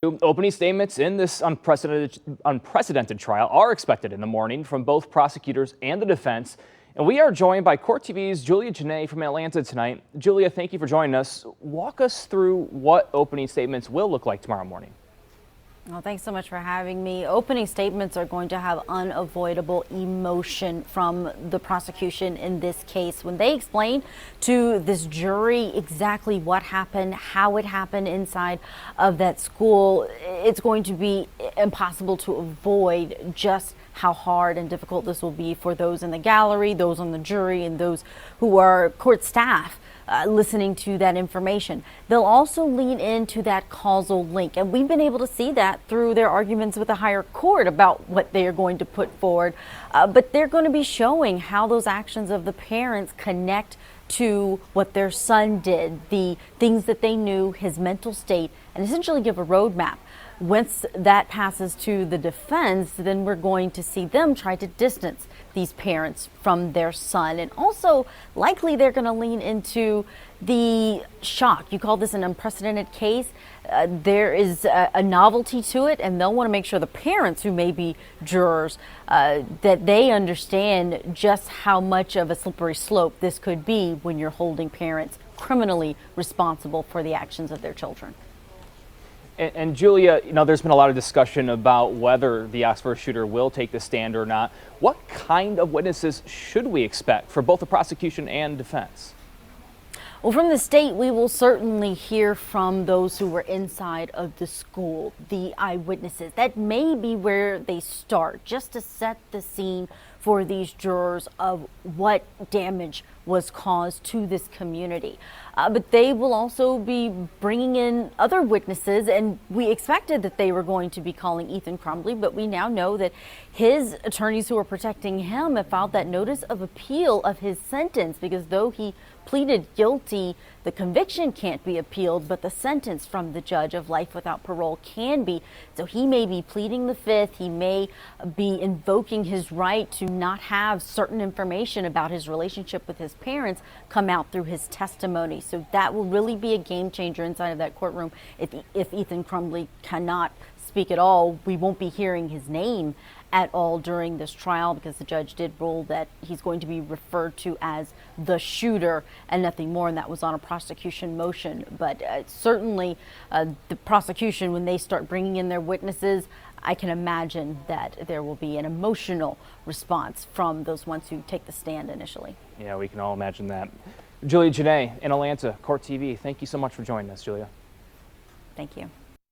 Opening statements in this unprecedented trial are expected in the morning from both prosecutors and the defense. And we are joined by Court TV's Julia Janae from Atlanta tonight. Julia, thank you for joining us. Walk us through what opening statements will look like tomorrow morning. Well, thanks so much for having me. Opening statements are going to have unavoidable emotion from the prosecution in this case. When they explain to this jury exactly what happened, how it happened inside of that school, it's going to be impossible to avoid just how hard and difficult this will be for those in the gallery, those on the jury, and those who are court staff. Listening to that information. They'll also lean into that causal link, and we've been able to see that through their arguments with the higher court about what they are going to put forward, but they're going to be showing how those actions of the parents connect to what their son did, the things that they knew, his mental state, and essentially give a roadmap. Once that passes to the defense, then we're going to see them try to distance these parents from their son. And also, likely they're going to lean into the shock. You call this an unprecedented case. There is a novelty to it, and they'll want to make sure the parents who may be jurors, that they understand just how much of a slippery slope this could be when you're holding parents criminally responsible for the actions of their children. And Julia, there's been a lot of discussion about whether the Oxford shooter will take the stand or not. What kind of witnesses should we expect for both the prosecution and defense? Well, from the state, we will certainly hear from those who were inside of the school, the eyewitnesses. That may be where they start, just to set the scene for these jurors of what damage was caused to this community. But they will also be bringing in other witnesses, and we expected that they were going to be calling Ethan Crumbley, but we now know that his attorneys who are protecting him have filed that notice of appeal of his sentence, because though he pleaded guilty, the conviction can't be appealed, but the sentence from the judge of life without parole can be. So he may be pleading the fifth. He may be invoking his right to not have certain information about his relationship with his parents come out through his testimony. So that will really be a game changer inside of that courtroom. If Ethan Crumbley cannot speak at all, we won't be hearing his name at all during this trial, because the judge did rule that he's going to be referred to as the shooter and nothing more, and that was on a prosecution motion. But certainly the prosecution, when they start bringing in their witnesses, I can imagine that there will be an emotional response from those ones who take the stand initially. Yeah, we can all imagine that. Julia Janae in Atlanta, Court TV, thank you so much for joining us, Julia. Thank you.